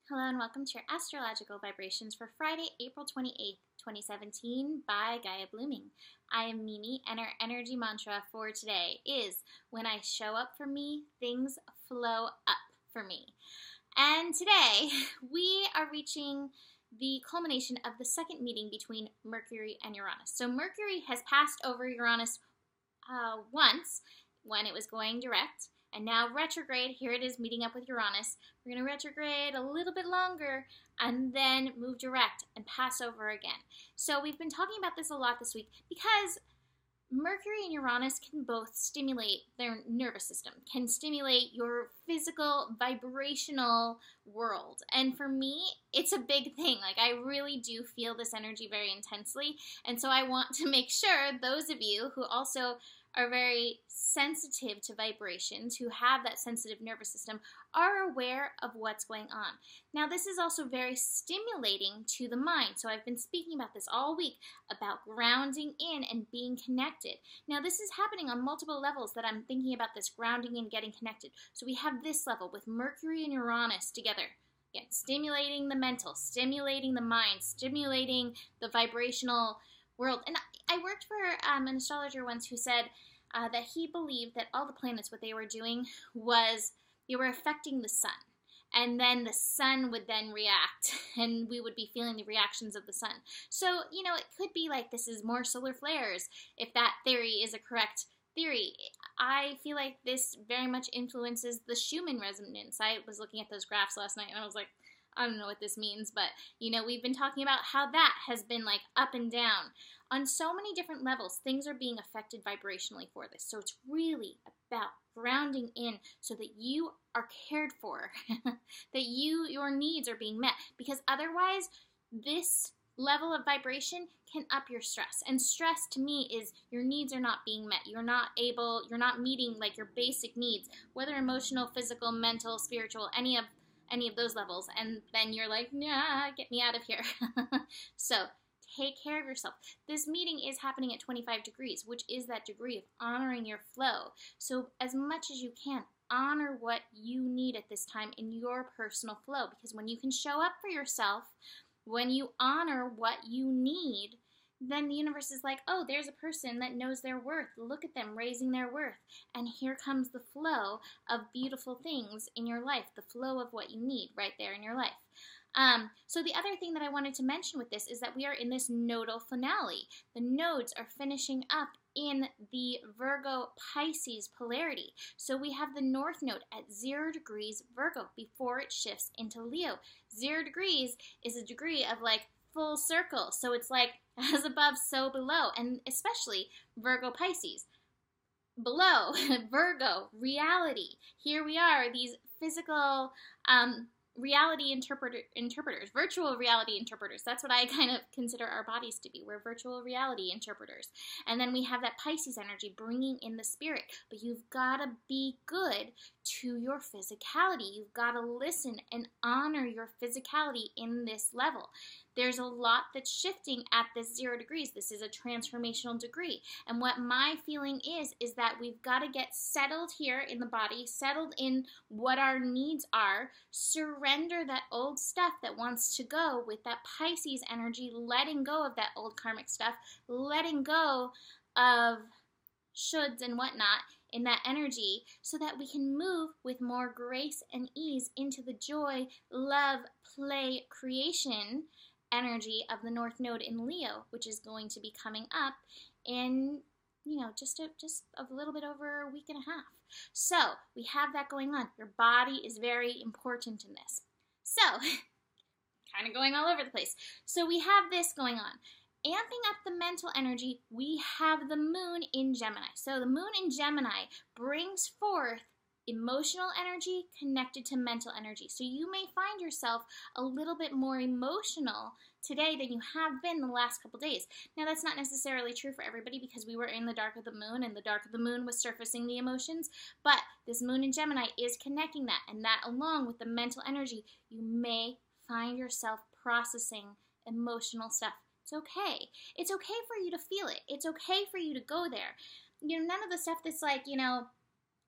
Hello and welcome to your astrological vibrations for Friday, April 28th, 2017 by Gaia Blooming. I am Mimi and our energy mantra for today is, when I show up for me, things flow up for me. And today we are reaching the culmination of the second meeting between Mercury and Uranus. So Mercury has passed over Uranus once when it was going direct. And now retrograde, here it is meeting up with Uranus. We're going to retrograde a little bit longer and then move direct and pass over again. So we've been talking about this a lot this week because Mercury and Uranus can both stimulate their nervous system, can stimulate your physical, vibrational world. And for me, it's a big thing. Like, I really do feel this energy very intensely. And so I want to make sure those of you who also are very sensitive to vibrations, who have that sensitive nervous system, are aware of what's going on. Now, this is also very stimulating to the mind. So I've been speaking about this all week, about grounding in and being connected. Now, this is happening on multiple levels that I'm thinking about this grounding in, getting connected. So we have this level with Mercury and Uranus together. Again, stimulating the mental, stimulating the mind, stimulating the vibrational world. And I worked for an astrologer once who said that he believed that all the planets, what they were doing was they were affecting the sun. And then the sun would then react, and we would be feeling the reactions of the sun. So, you know, it could be like this is more solar flares, if that theory is a correct theory. I feel like this very much influences the Schumann resonance. I was looking at those graphs last night, and I was like, I don't know what this means, but, you know, we've been talking about how that has been, like, up and down. On so many different levels, things are being affected vibrationally for this. So it's really about grounding in so that you are cared for, that your needs are being met. Because otherwise, this level of vibration can up your stress. And stress to me is your needs are not being met. You're not meeting, like, your basic needs, whether emotional, physical, mental, spiritual, any of those levels, and then you're like, nah, get me out of here. So take care of yourself. This meeting is happening at 25 degrees, which is that degree of honoring your flow. So as much as you can, honor what you need at this time in your personal flow, because when you can show up for yourself, when you honor what you need, then the universe is like, oh, there's a person that knows their worth. Look at them raising their worth. And here comes the flow of beautiful things in your life, the flow of what you need right there in your life. So the other thing that I wanted to mention with this is that we are in this nodal finale. The nodes are finishing up in the Virgo Pisces polarity. So we have the North Node at 0 degrees Virgo before it shifts into Leo. 0 degrees is a degree of, like, full circle. So it's like as above, so below. And especially Virgo Pisces. Below, Virgo, reality. Here we are, these physical reality interpreters, virtual reality interpreters. That's what I kind of consider our bodies to be. We're virtual reality interpreters. And then we have that Pisces energy bringing in the spirit. But you've got to be good to your physicality. You've got to listen and honor your physicality in this level. There's a lot that's shifting at this 0 degrees. This is a transformational degree. And what my feeling is that we've got to get settled here in the body, settled in what our needs are, surrender that old stuff that wants to go with that Pisces energy, letting go of that old karmic stuff, letting go of shoulds and whatnot in that energy, so that we can move with more grace and ease into the joy, love, play, creation energy of the North Node in Leo, which is going to be coming up in, you know, just a little bit over a week and a half. So we have that going on. Your body is very important in this. So, kind of going all over the place. So we have this going on. Amping up the mental energy, we have the moon in Gemini. So the moon in Gemini brings forth emotional energy connected to mental energy. So you may find yourself a little bit more emotional today than you have been the last couple days. Now, that's not necessarily true for everybody because we were in the dark of the moon, and the dark of the moon was surfacing the emotions, but this moon in Gemini is connecting that, and that along with the mental energy, you may find yourself processing emotional stuff. It's okay. It's okay for you to feel it. It's okay for you to go there. You know, none of the stuff that's like, you know,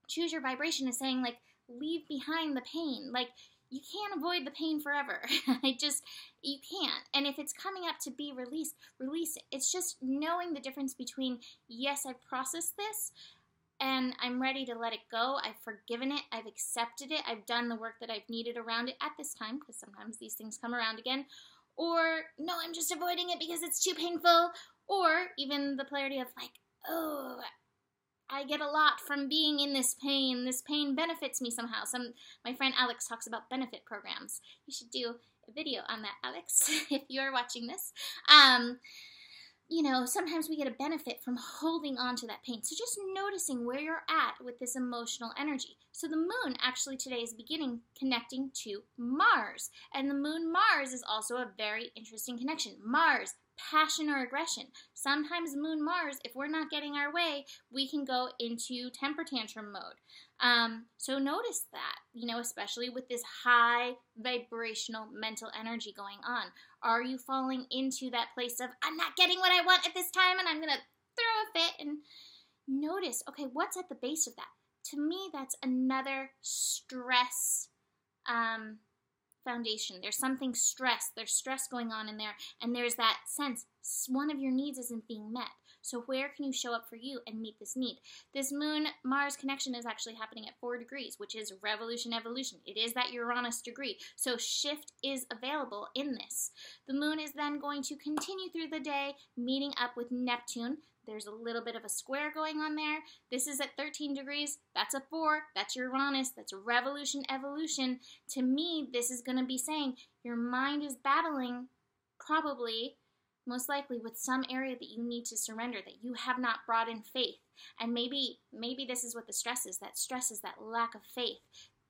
choose your vibration is saying, like, leave behind the pain. Like, you can't avoid the pain forever. You can't. And if it's coming up to be released, release it. It's just knowing the difference between, yes, I've processed this, and I'm ready to let it go. I've forgiven it. I've accepted it. I've done the work that I've needed around it at this time, because sometimes these things come around again. Or, no, I'm just avoiding it because it's too painful. Or even the polarity of like, oh, I get a lot from being in this pain. This pain benefits me somehow. My friend Alex talks about benefit programs. You should do a video on that, Alex, if you're watching this. Sometimes we get a benefit from holding on to that pain. So just noticing where you're at with this emotional energy. So the moon actually today is connecting to Mars. And the moon Mars is also a very interesting connection. Mars, passion or aggression. Sometimes moon Mars, if we're not getting our way, we can go into temper tantrum mode. So notice that, especially with this high vibrational mental energy going on. Are you falling into that place of, I'm not getting what I want at this time and I'm going to throw a fit? And notice, okay, what's at the base of that? To me, that's another stress foundation. There's something there's stress going on in there, and there's that sense one of your needs isn't being met. So where can you show up for you and meet this need? This Moon-Mars connection is actually happening at 4 degrees, which is revolution, evolution. It is that Uranus degree. So shift is available in this. The moon is then going to continue through the day, meeting up with Neptune. There's a little bit of a square going on there. This is at 13 degrees. That's a 4. That's Uranus. That's revolution, evolution. To me, this is going to be saying your mind is battling, probably, most likely, with some area that you need to surrender, that you have not brought in faith. And maybe this is what the stress is. That stress is that lack of faith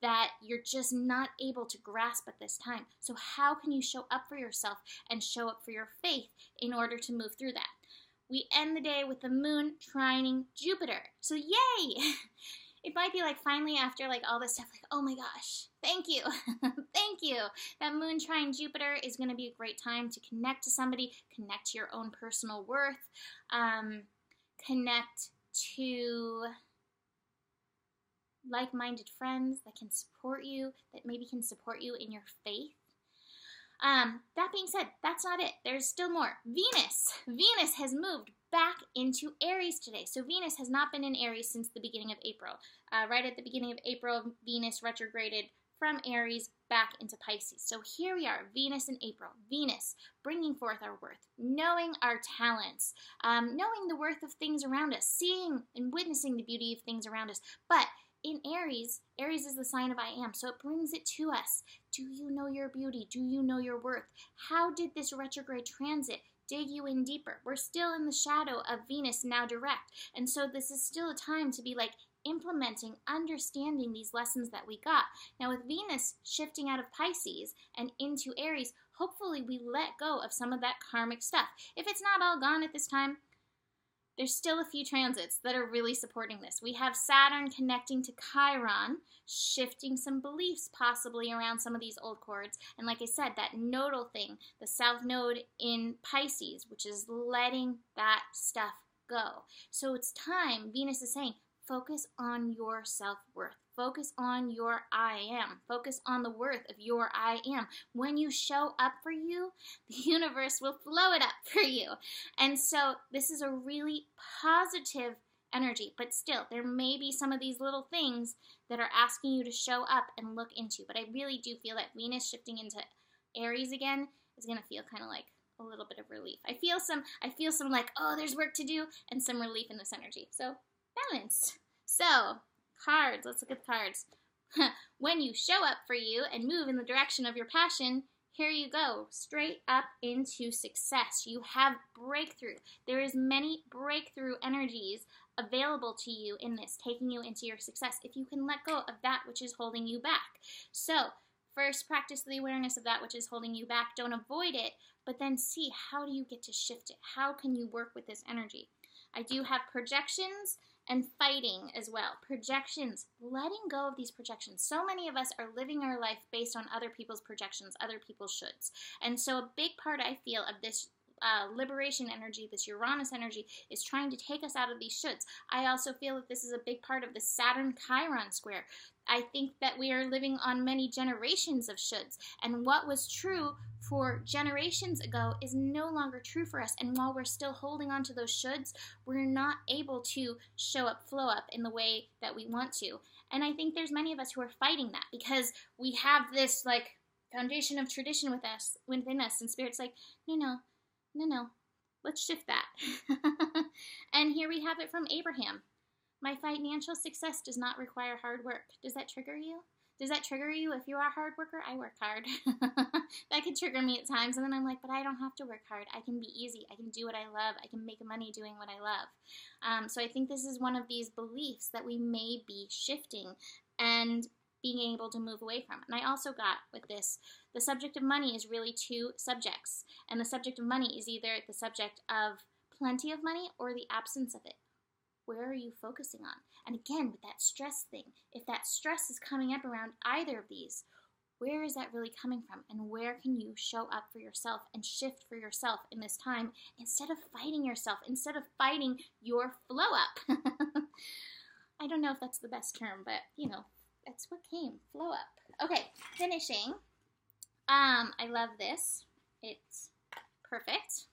that you're just not able to grasp at this time. So how can you show up for yourself and show up for your faith in order to move through that? We end the day with the moon trining Jupiter. So yay! It might be like finally after like all this stuff, like, oh my gosh, thank you. Thank you. That moon trine Jupiter is going to be a great time to connect to somebody, connect to your own personal worth, connect to like-minded friends that can support you, that maybe can support you in your faith. That being said, that's not it. There's still more. Venus has moved back into Aries today. So Venus has not been in Aries since the beginning of April. Right at the beginning of April, Venus retrograded from Aries back into Pisces. So here we are, Venus in April. Venus, bringing forth our worth, knowing our talents, knowing the worth of things around us, seeing and witnessing the beauty of things around us. But in Aries is the sign of I am, so it brings it to us. Do you know your beauty? Do you know your worth? How did this retrograde transit dig you in deeper? We're still in the shadow of Venus now direct, and so this is still a time to be like implementing, understanding these lessons that we got. Now with Venus shifting out of Pisces and into Aries, hopefully we let go of some of that karmic stuff. If it's not all gone at this time, there's still a few transits that are really supporting this. We have Saturn connecting to Chiron, shifting some beliefs possibly around some of these old cords. And like I said, that nodal thing, the south node in Pisces, which is letting that stuff go. So it's time, Venus is saying, focus on your self-worth. Focus on your I am. Focus on the worth of your I am. When you show up for you, the universe will flow it up for you. And so this is a really positive energy, but still, there may be some of these little things that are asking you to show up and look into. But I really do feel that Venus shifting into Aries again is going to feel kind of like a little bit of relief. I feel some like, oh, there's work to do, and some relief in this energy. So balance. So cards, let's look at the cards. When you show up for you and move in the direction of your passion, here you go, straight up into success. You have breakthrough. There is many breakthrough energies available to you in this, taking you into your success, if you can let go of that which is holding you back. So first, practice the awareness of that which is holding you back. Don't avoid it, but then see, how do you get to shift it? How can you work with this energy? I do have projections and fighting as well. Projections, letting go of these projections. So many of us are living our life based on other people's projections, other people's shoulds. And so a big part, I feel, of this liberation energy, this Uranus energy, is trying to take us out of these shoulds. I also feel that this is a big part of the Saturn-Chiron square. I think that we are living on many generations of shoulds, and what was true for generations ago is no longer true for us. And while we're still holding on to those shoulds, we're not able to show up, flow up in the way that we want to. And I think there's many of us who are fighting that because we have this like foundation of tradition within us, and Spirit's like, no, let's shift that. And here we have it from Abraham. My financial success does not require hard work. Does that trigger you? Does that trigger you? If you are a hard worker, I work hard. That can trigger me at times, and then I'm like, but I don't have to work hard. I can be easy. I can do what I love. I can make money doing what I love. So I think this is one of these beliefs that we may be shifting and being able to move away from. And I also got with this, the subject of money is really two subjects. And the subject of money is either the subject of plenty of money or the absence of it. Where are you focusing on? And again, with that stress thing, if that stress is coming up around either of these, where is that really coming from? And where can you show up for yourself and shift for yourself in this time instead of fighting yourself, instead of fighting your flow up? I don't know if that's the best term, but that's what came, flow up. Okay, finishing. I love this. It's perfect.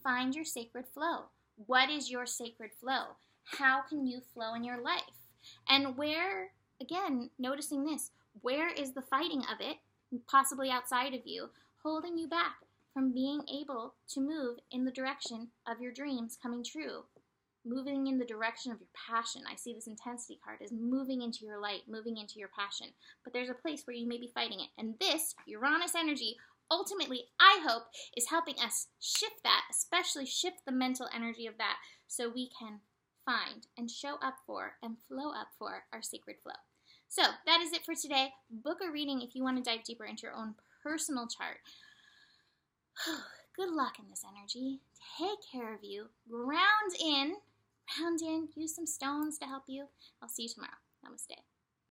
Find your sacred flow. What is your sacred flow? How can you flow in your life? And where, again, noticing this, where is the fighting of it, possibly outside of you, holding you back from being able to move in the direction of your dreams coming true? Moving in the direction of your passion. I see this intensity card as moving into your light, moving into your passion. But there's a place where you may be fighting it. And this Uranus energy, ultimately, I hope, is helping us shift that, especially shift the mental energy of that, so we can find and show up for and flow up for our sacred flow. So that is it for today. Book a reading if you want to dive deeper into your own personal chart. Good luck in this energy. Take care of you. Ground in. Use some stones to help you. I'll see you tomorrow. Namaste.